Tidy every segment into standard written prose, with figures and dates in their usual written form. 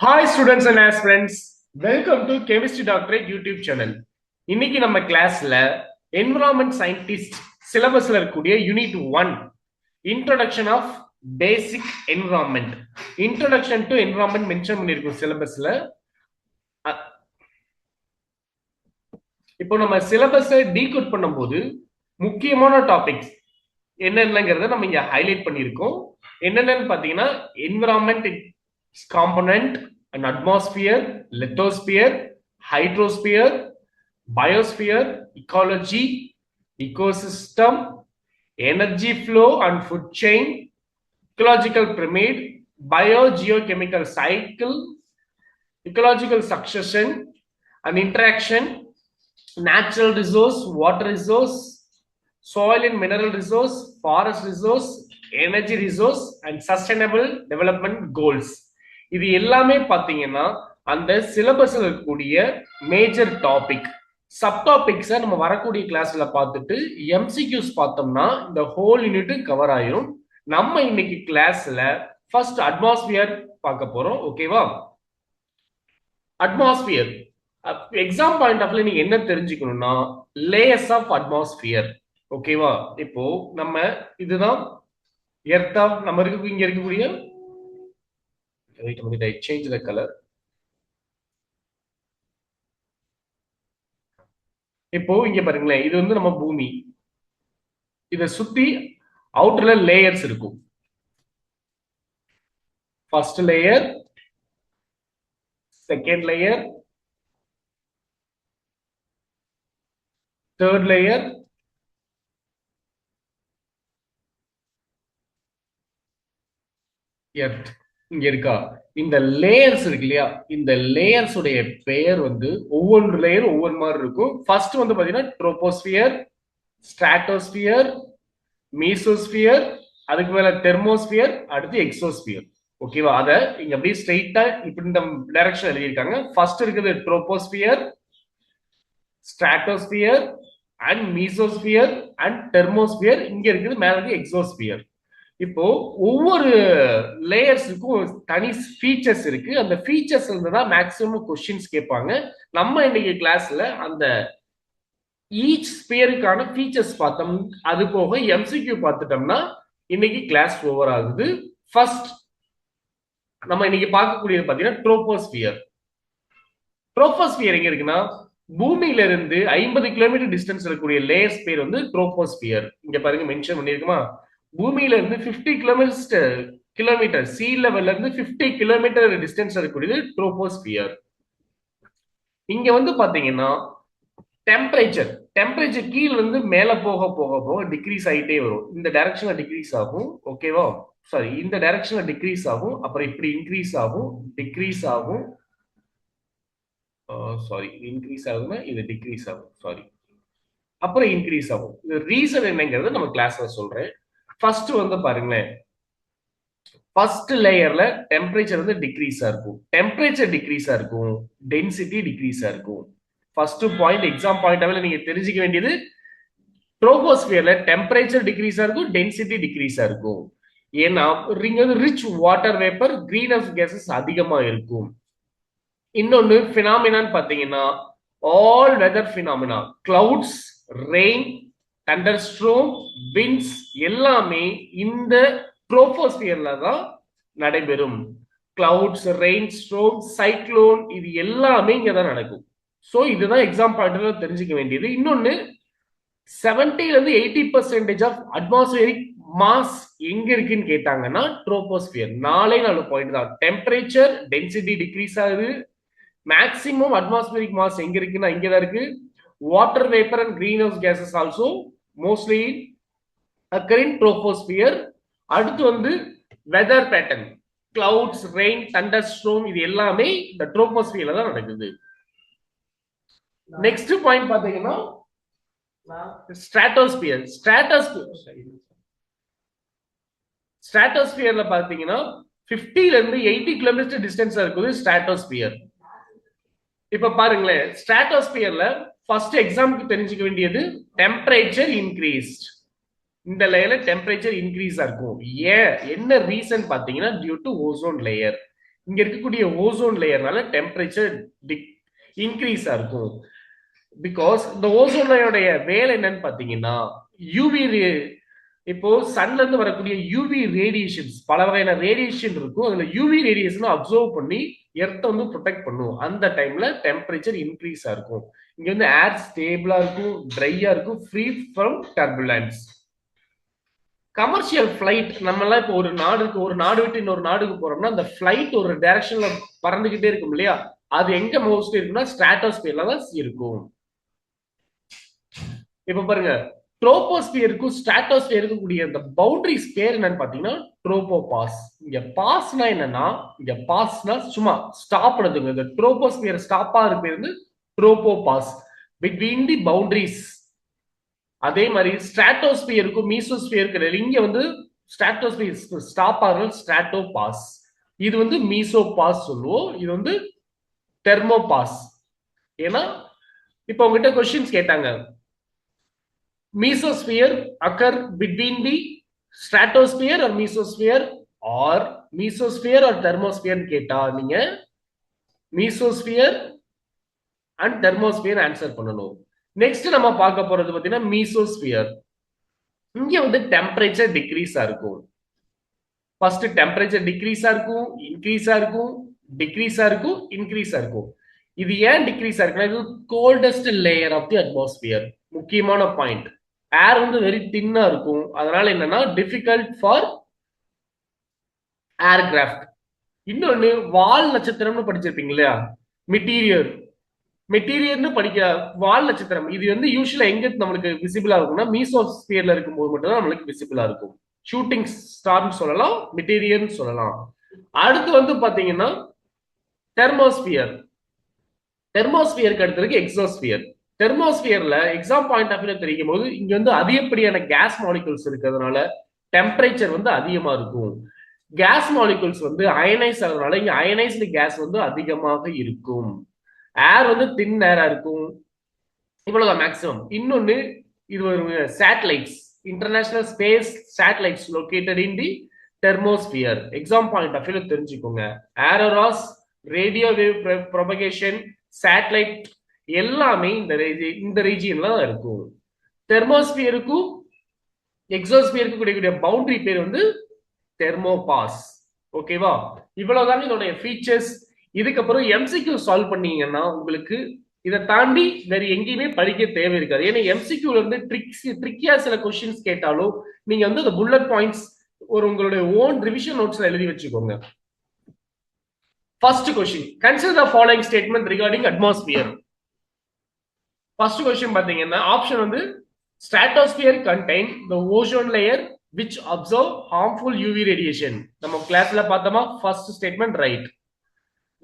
Hi students and aspirants, welcome to Chemistry Doctorate YouTube channel. இன்னைக்கு நம்ம கிளாஸ்ல environment scientist சிலபஸ்ல இருக்கக்கூடிய unit 1 introduction of basic environment introduction to environment mention பண்ணிருக்கோம் சிலபஸ்ல. இப்போ நம்ம சிலபஸை டீகோட் பண்ணும்போது முக்கியமான டாபிக்ஸ் என்னென்னங்கிறத நம்ம இங்க ஹைலைட் பண்ணியிருக்கோம். என்னென்னு பாத்தீங்கன்னா environment component an atmosphere, lithosphere, hydrosphere, biosphere, ecology, ecosystem, energy flow and food chain, ecological pyramid, biogeochemical cycle, ecological succession and interaction, natural resource, water resource, soil and mineral resource, forest resource, energy resource and sustainable development goals. இது எல்லாமே பாத்தீங்கன்னா அந்த சிலபஸ்ல இருக்கக்கூடிய major topic. Sub டாபிக்ஸை நம்ம வரக்கூடிய கிளாஸ்ல பார்த்துட்டு MCQs பார்த்தோம்னா இந்த ஹோல் யூனிட் கவர் ஆயிரும். நம்ம இன்னைக்கு கிளாஸ்ல ஃபர்ஸ்ட் அட்மாஸ்பியர் பார்க்க போறோம். ஓகேவா? அட்மாஸ்பியர் எக்ஸாம் பாயிண்ட் ஆஃப் நீங்க என்ன தெரிஞ்சுக்கணும்னா லேயர்ஸ் ஆஃப் அட்மாஸ்பியர். ஓகேவா? இப்போ நம்ம இதுதான் எர்த் ஆஃப் நம்ம இங்க இருக்கக்கூடிய wait a minute, I change the color. இப்போ இங்க பாருங்களேன், இது வந்து நம்ம பூமி. இத சுத்தி அவுட்டர்ல லேயர்ஸ் இருக்கும். First layer, second layer, third layer, earth. இங்க இருக்கா? இந்த லேயர்ஸ் இருக்கு இல்லையா? இந்த லேயர்ஸ் உடைய பெயர் வந்து ஒவ்வொரு லேயர் ஒவ்வொரு மாதிரி இருக்கும். ஃபர்ஸ்ட் வந்து பாத்தீங்கன்னா ட்ரோபோஸ்பியர், ஸ்ட்ராட்டோஸ்பியர், மீசோஸ்பியர், அதுக்கு மேல தெர்மோஸ்பியர், அடுத்து எக்ஸோஸ்பியர். ஓகேவா? அத இங்க அப்படியே ஸ்ட்ரைட்டா இப்படி இந்த டைரக்ஷன் எழுதியிருக்காங்க. ஃபர்ஸ்ட் இருக்குது troposphere, stratosphere and mesosphere and thermosphere. இங்க இருக்குது மேல இருக்கு எக்ஸோஸ்பியர். இப்போ ஒவ்வொரு லேயர்ஸுக்கும் தனி ஃபீச்சர்ஸ் இருக்கு. அந்த ஃபீச்சர்ஸ் தான் மேக்ஸிமம் கொஸ்டின்ஸ் கேட்பாங்க. நம்ம இன்னைக்கு கிளாஸ்ல அந்த ஈச் ஸ்பியருக்கான ஃபீச்சர்ஸ் பார்த்தோம். அது போக எம்சிக்யூ பார்த்துட்டோம்னா இன்னைக்கு கிளாஸ் ஓவர் ஆகுது. ஃபர்ஸ்ட் நம்ம இன்னைக்கு பார்க்கக்கூடியது பார்த்தீங்கன்னா ட்ரோபோஸ்பியர். ட்ரோபோஸ்பியர் எங்க இருக்குன்னா பூமியில இருந்து 50 கிலோமீட்டர் டிஸ்டன்ஸ் இருக்கக்கூடிய லேயர்ஸ் பேர் வந்து ட்ரோபோஸ்பியர். இங்க பாருங்க மென்ஷன் பண்ணிருக்குமா? பூமியில இருந்து 50 கிலோமீட்டர் சி லெவல்ல இருந்து 50 கிலோமீட்டர் டிஸ்டன்ஸ் இருக்கக்கூடியது ட்ரோபோஸ்பியர். இங்க வந்து பாத்தீங்கன்னா டெம்பரேச்சர் கீழ இருந்து மேல போக போக போக டிக்ரீஸ் ஆகிட்டே வரும். இந்த டைரக்ஷன்ல டிக்ரீஸ் ஆகும். ஓகேவா? சாரி, இந்த டைரக்ஷன்ல டிக்ரீஸ் ஆகும். அப்புறம் இப்படி இன்க்ரீஸ் ஆகும், டிக்ரீஸ் ஆகும். சாரி, இன்க்ரீஸ் ஆகுதுன்னா இது டிக்ரீஸ் ஆகும். சாரி, அப்புறம் இன்க்ரீஸ் ஆகும். இது ரீசன் என்னங்கிறது நம்ம கிளாஸ்ல சொல்றேன். ஃபர்ஸ்ட் வந்து பாருங்களேன், ஃபர்ஸ்ட் லேயர்ல டெம்பரேச்சர் வந்து டிக்ரீஸா இருக்கும். டெம்பரேச்சர் டிக்ரீஸா இருக்கும், டென்சிட்டி டிக்ரீஸா இருக்கும். ஃபர்ஸ்ட் பாயிண்ட் எக்ஸாம் பாயிண்ட் நீங்க தெரிஞ்சுக்க வேண்டியது ட்ரோபோஸ்பியர்ல டெம்பரேச்சர் டிக்ரீஸா இருக்கும், டென்சிட்டி டிக்ரீஸா இருக்கும். ஏன்னா இங்க வந்து rich water vapour, greenhouse gases அதிகமா இருக்கும். இன்னொன்னு பினாமினான்னு பாத்தீங்கன்னா all weather phenomena, clouds, rain, thunderstorm, winds எல்லாமே இந்த ட்ரோபோஸ்பியர்ல தான் நடைபெறும். கிளவுட்ஸ், ரெயின் ஸ்ட்ரோம், சைக்ளோன் இது எல்லாமே இங்க தான் நடக்கும். ஸோ இதுதான் எக்ஸாம் பாயிண்ட்ல தெரிஞ்சுக்க வேண்டியது. இன்னொன்னு 70 ல இருந்து 80% ஆஃப் அட்மாஸ்பியரிக் மாஸ் எங்க இருக்குன்னு கேட்டாங்கன்னா ட்ரோபோஸ்பியர். 4 பாயிண்ட் தான். டெம்பரேச்சர், டென்சிட்டி டிக்ரீஸ் ஆகுது. மேக்சிமம் அட்மாஸ்பியரிக் மாஸ் எங்க இருக்குன்னா இங்கதான் இருக்கு. Water vapour and greenhouse gases also mostly occur in troposphere. அடுத்து வந்து weather pattern, clouds, rain, thunderstorm இது எல்லாமே இந்த ட்ரோபோஸ்பியர்ல தான் நடக்குது. நெக்ஸ்ட் பாயிண்ட் பாத்தீங்கன்னா ஸ்ட்ராட்டோஸ்பியர். ஸ்ட்ராட்டோஸ்பியர்ல பாத்தீங்கன்னா 50 ல இருந்து 80 கிலோமீட்டர் டிஸ்டன்ஸ் இருக்குது ஸ்ட்ராட்டோஸ்பியர். இப்ப பாருங்களேன், ஸ்ட்ராட்டோஸ்பியர்ல ஃபர்ஸ்ட் எக்ஸாம்க்கு தெரிஞ்சுக்க வேண்டியது டெம்பரேச்சர் இன்க்ரீஸ்ட். இந்த லேயர்ல டெம்பரேச்சர் இன்க்ரீஸ் இருக்கும். ஏன், என்ன ரீசன் பாத்தீங்கன்னா டியூ டு ஓசோன் லேயர். இங்க இருக்கக்கூடிய ஓசோன் லேயர்னால டெம்பரேச்சர் இன்க்ரீஸ் இருக்கும். பிகாஸ் இந்த ஓசோன் லேயருடைய வேலை என்னன்னு பாத்தீங்கன்னா யூவி இப்போ சன்ல இருந்து வரக்கூடிய யூவி ரேடியேஷன்ஸ், பல வகையான ரேடியேஷன் இருக்கும். அதுல யூவி ரேடியேஷன் அப்சர்வ் பண்ணி எர்த் வந்து ப்ரொடெக்ட் பண்ணும். அந்த டைம்ல டெம்பரேச்சர் இன்க்ரீஸ் இருக்கும். இங்க வந்து ஏர் ஸ்டேபிளா இருக்கும், ட்ரையா இருக்கும், free from turbulence. Commercial flight, நம்ம எல்லாம் இப்போ ஒரு நாடு விட்டு இன்னொரு நாடுக்கு போறோம்னா அந்த ஃபிளைட் ஒரு டைரக்ஷன்ல பறந்துகிட்டே இருக்கும் இல்லையா, அது எங்க மோஸ்ட்லி இருக்குன்னா ஸ்ட்ராட்டோஸ்பியர்ல தான் இருக்கும். இப்ப பாருங்க, ட்ரோபோஸ்பியருக்கும் ஸ்ட்ராட்டோஸ்பியருக்கும் கூடிய அந்த பவுண்டரிஸ் பேர் என்னன்னு பாத்தீங்கன்னா ட்ரோபோபாஸ். இங்க பாஸ்னா என்னன்னா, இங்க பாஸ்னா சும்மா ஸ்டாப் பண்ணுதுங்க. இந்த ட்ரோபோஸ்பியர் ஸ்டாப்பா இருக்கு வந்து ட்ரோபோபாஸ் பிட்வீன் தி பவுண்டரிஸ். அதே மாதிரி ஸ்ட்ராட்டோஸ்பியருக்கும் மீசோஸ்பியருக்கு இங்க வந்து ஸ்ட்ராட்டோஸ்பியர் ஸ்டாப் ஆகுறது ஸ்ட்ராட்டோபாஸ். இது வந்து மீசோபாஸ் சொல்லுவோம், இது வந்து தெர்மோபாஸ். ஏன்னா இப்ப உங்ககிட்ட கொஸ்டின்ஸ் கேட்டாங்க, mesosphere occur between the stratosphere or mesosphere or thermosphere கேட்டா நீங்க mesosphere and thermosphere ஆன்சர் பண்ணணும். நெக்ஸ்ட் நம்ம பார்க்க போறது பாத்தீங்கன்னா மீசோஸ்பியர். இங்க வந்து டெம்பரேச்சர் டிக்ரீஸா இருக்கும். ஃபர்ஸ்ட் டெம்பரேச்சர் டிக்ரீஸா இருக்கும், இன்க்ரீஸா இருக்கும், டிக்ரீஸா இருக்கும், இன்க்ரீஸா இருக்கும். இது ஏன் டிக்ரீஸா இருக்குன்னா இது coldest layer of the atmosphere. முக்கியமான பாயிண்ட், ஏர் வந்து வெரி தின்னா இருக்கும். அதனால என்னன்னா டிஃபிகல்ட் ஃபார் ஏர்கிராஃப்ட். இன்னொன்னு வால் நட்சத்திரம்னு படிச்சிருப்பீங்க இல்லையா, மெட்டீரியர்னு படிக்க வால் நட்சத்திரம். இது வந்து யூஸ்வலா எங்க நம்மளுக்கு விசிபிளா இருக்கும்னா மீசோஸ்பியர்ல இருக்கும்போது மட்டும் தான் நம்மளுக்கு விசிபிளா இருக்கும். ஷூட்டிங் ஸ்டார்னு சொல்லலாம், மெட்டீரியர்னு சொல்லலாம். அடுத்து வந்து பாத்தீங்கன்னா தெர்மோஸ்பியர். தெர்மோஸ்பியருக்கு அடுத்ததுக்கு எக்ஸோஸ்பியர். தெர்மோஸ்பியர்ல எக்ஸாம் பாயிண்ட் ஆஃப் வியூ தெரியும் போது இங்க வந்து அதிகப்படியான கேஸ் மாலிகுல்ஸ் இருக்கிறதுனால டெம்பரேச்சர் வந்து அதிகமா இருக்கும். கேஸ் மாலிகுல்ஸ் வந்து அயனைஸ் ஆகிறதுனால இங்க அயனைஸ்டு கேஸ் வந்து அதிகமாக இருக்கும். ஏர் வந்து தின் ஏரா இருக்கும். இவ்வளவுதான் மேக்சிமம். இன்னொன்னு, இது ஒரு satellites, international space satellites located in the thermosphere. Exam point of view தெரிஞ்சுக்கோங்க. Auroras, radio wave propagation, satellite எல்லாமே இந்த ரீஜியன்ல தான் இருக்கும். தெர்மோஸ்பியருக்கும் எக்ஸோஸ்பியருக்கும் கூடிய பவுண்டரி பேர் வந்து தெர்மோபாஸ். ஓகேவா? இவ்வளவுதான் இதோடைய ஃபீச்சர்ஸ். இதுக்கப்புறம் எம்சிக்யூ சால்வ் பண்ணீங்கன்னா உங்களுக்கு இதை தாண்டி வேற எங்கேயுமே படிக்க தேவை இருக்காது. ஏன்னா எம்சிக்யூல இருந்து ட்ரிக்கியா சில கொஸ்டின்ஸ் கேட்டாலும் நீங்க வந்து அந்த புல்லட் பாயிண்ட்ஸ் ஒரு உங்களுடைய ஓன் ரிவிஷன் நோட்ஸ்ல எழுதி வச்சுக்கோங்க. First question, consider the following statement regarding atmosphere. First question பாத்தீங்கன்னா ஆப்ஷன் வந்து stratosphere contain the ozone layer which observe harmful UV radiation. நம்ம கிளாஸ்ல பார்த்தோமா, first statement right.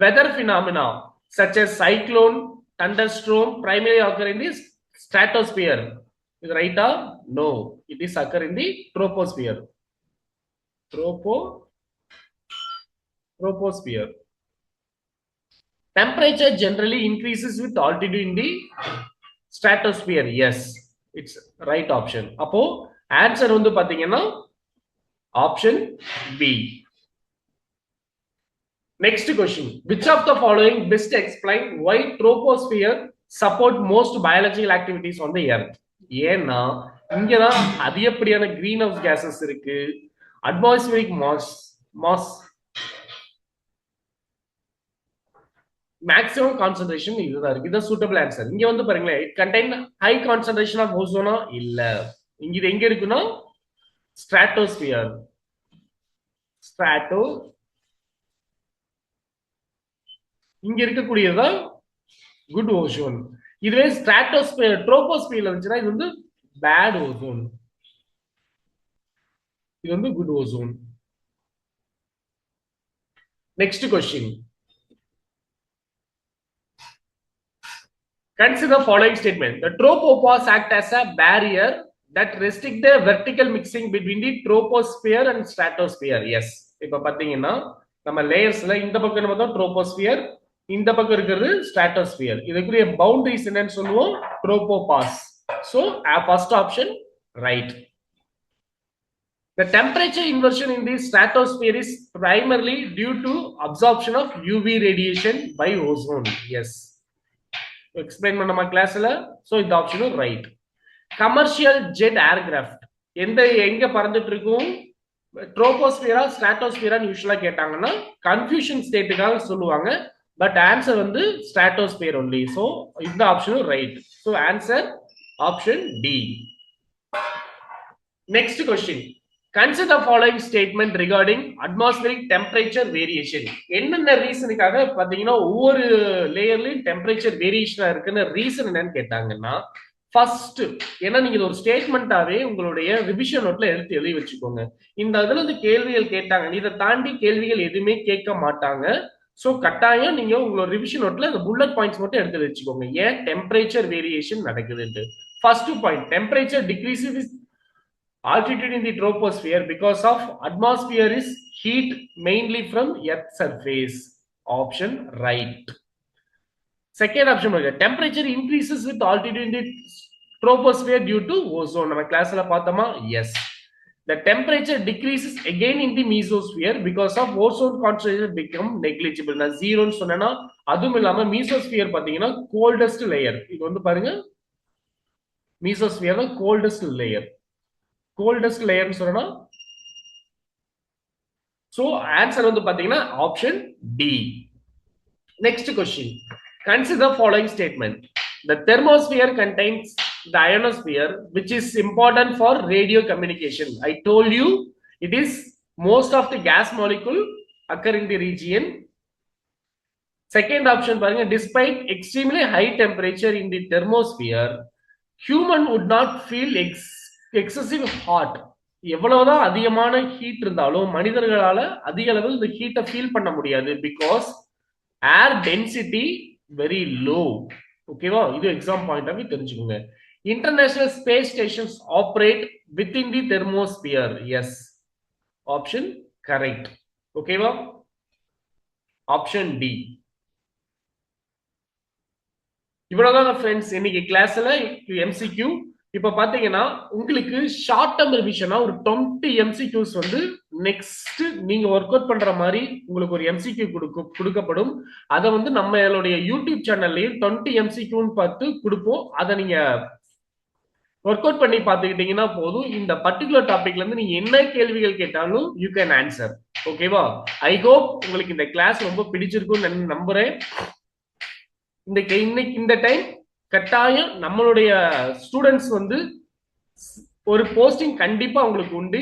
Weather phenomena such as cyclone, thunderstorm primarily occur in the stratosphere. Is right or no? It is occur in the troposphere. Troposphere. Temperature generally increases with altitude in the stratosphere. Yes, it's right option. அப்போ answer வந்து பாத்தீங்கன்னா option B. Next question, which of the following best explain why troposphere support most biological activities on the earth? ஏன்னா இங்கதான் அதிகப்படியான greenhouse gases இருக்கு, atmospheric mass maximum concentration இதுதான் இருக்கு. இது சூட்டபிள் ஆன்சர். இங்க வந்து பாருங்களேன், it contain high concentration of ஓசோனா இல்ல. இங்க இது எங்க இருக்குன்னா ஸ்ட்ராட்டோஸ்பியர். இங்க இருக்கக்கூடியதான் குட் ஓசோன். இதுவே ஸ்ட்ராட்டோஸ்பியர் ட்ரோபோஸ்பியர்ல இருந்துச்சுன்னா இது வந்து பேட் ஓசோன், இது வந்து good ozone. Next question, consider the following statement. The tropopause act as a barrier that restrict the vertical mixing between the troposphere and stratosphere. Yes, இப்ப பாத்தீங்கன்னா நம்ம லேயர்ஸ்ல இந்த பக்கம் நம்ம தான் ட்ரோபோஸ்பியர், இந்த பக்கம் இருக்கிறது ஸ்ட்ராட்டோஸ்பியர். இதுக்குரிய பவுண்டரிஸ் என்னன்னு சொல்லுவோம் tropopause. So first option right. The temperature inversion in the stratosphere is primarily due to absorption of UV radiation by ozone. Yes. Explain பண்ணமா கிளாஸ்ல. So இந்த ஆப்ஷனும் ரைட். கமர்ஷியல் ஜெட் ஏர்கிராஃப்ட் எங்க பறந்துட்டு இருக்கும்? ட்ரோபோஸ்பியரா ஸ்ட்ராட்டோஸ்பியரான்னு யூஸ்வலா கேட்டாங்கன்னா கன்ஃபியூஷன் ஸ்டேட்டுக்காக சொல்லுவாங்க. பட் ஆன்சர் வந்து ஸ்ட்ராட்டோஸ்பியர் ஒன்லி. ஸோ இந்த ஆப்ஷனும் right. So answer option D. Next question. Consider the following statement regarding atmospheric temperature variation. என்னென்ன ரீசனுக்காக பாத்தீங்கன்னா ஒவ்வொரு லேயர்லயும் டெம்பரேச்சர் வேரியேஷனா இருக்குன்னு ரீசன் என்னன்னு கேட்டாங்கன்னா, ஃபர்ஸ்ட் ஏன்னா நீங்க ஒரு ஸ்டேட்மெண்டாவே உங்களுடைய ரிவிஷன் நோட்ல எழுதி வச்சுக்கோங்க. இந்த இதுல வந்து கேள்விகள் கேட்டாங்க, இதை தாண்டி கேள்விகள் எதுவுமே கேட்க மாட்டாங்க. சோ கட்டாயம் நீங்க உங்களோட ரிவிஷன் நோட்ல இந்த புல்லட் பாயிண்ட்ஸ் மட்டும் எடுத்து வச்சுக்கோங்க. ஏன் டெம்பரேச்சர் வேரியேஷன் நடக்குதுன்னு. First point, temperature decrease altitude in the troposphere because of atmosphere is heat mainly from earth surface. Option right. Second option, temperature increases with altitude in the troposphere due to ozone. நம்ம கிளாஸ்ல பார்த்தோமா? Yes. The temperature decreases again in the mesosphere because of ozone concentration become negligible. நான் ஜீரோன்னு சொன்னேன்னா அதுவும் இல்லாம mesosphere பாத்தீங்கன்னா coldest layer. இது வந்து பாருங்க, மீசோஸ்பியர் கோல்டஸ்ட் லேயர். கோல்டஸ்ட் லேயர்னு சொல்லணும். சோ ஆன்சர் வந்து பாத்தீங்கன்னா option D. Next question. Consider following statement. The thermosphere contains the ionosphere, which is important for radio communication. I told you it is most of the gas molecule occur in the region. Second option பாருங்க, despite extremely high temperature in the thermosphere, human would not feel excessive hot. எவ்வளவுதான் அதிகமான heat இருந்தாலும் மனிதர்களால அதிக அளவில் இந்த ஹீட்டை feel பண்ண முடியாது. Because air density very low. ஓகேவா? இது எக்ஸாம் பாயிண்ட் ஆஃப் தெரிஞ்சுக்கோங்க. International space stations operate within the thermosphere. Yes, option correct. ஓகேவா? Option D. இவ்வளவுதான் ஃப்ரெண்ட்ஸ் இன்னைக்கு கிளாஸ்ல எம்சிக்யூ. இப்ப பாத்தீங்கன்னா உங்களுக்கு ஷார்ட் டர்ம் ரிவிஷனா ஒரு 20 MCQs வந்து நெக்ஸ்ட் நீங்க ஒர்க் அவுட் பண்ற மாதிரி உங்களுக்கு ஒரு MCQ கொடுக்கப்படும். அதை வந்து நம்மளுடைய யூடியூப் சேனல்லையும் 20 MCQன்னு பார்த்து கொடுப்போம். அதை நீங்க ஒர்க் அவுட் பண்ணி பார்த்துக்கிட்டீங்கன்னா போதும். இந்த பர்டிகுலர் டாபிக்ல இருந்து நீங்க என்ன கேள்விகள் கேட்டாலும் யூ கேன் ஆன்சர். ஓகேவா? ஐ ஹோப் உங்களுக்கு இந்த கிளாஸ் ரொம்ப பிடிச்சிருக்கும்னு நம்புறேன். இன்னைக்கு இந்த டைம் கட்டாயம் நம்மளுடைய ஸ்டூடெண்ட்ஸ் வந்து ஒரு போஸ்டிங் கண்டிப்பா உங்களுக்கு உண்டு.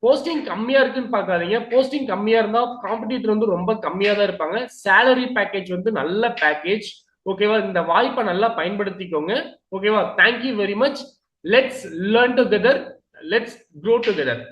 போஸ்டிங் கம்மியா இருக்குன்னு பார்க்காதீங்க. போஸ்டிங் கம்மியா இருந்தா காம்படிட்டர் வந்து ரொம்ப கம்மியா தான் இருப்பாங்க. சேலரி பேக்கேஜ் வந்து நல்ல பேக்கேஜ். ஓகேவா? இந்த வாய்ப்பை நல்லா பயன்படுத்திக்கோங்க. ஓகேவா? Thank you very much. Let's learn together, let's grow together.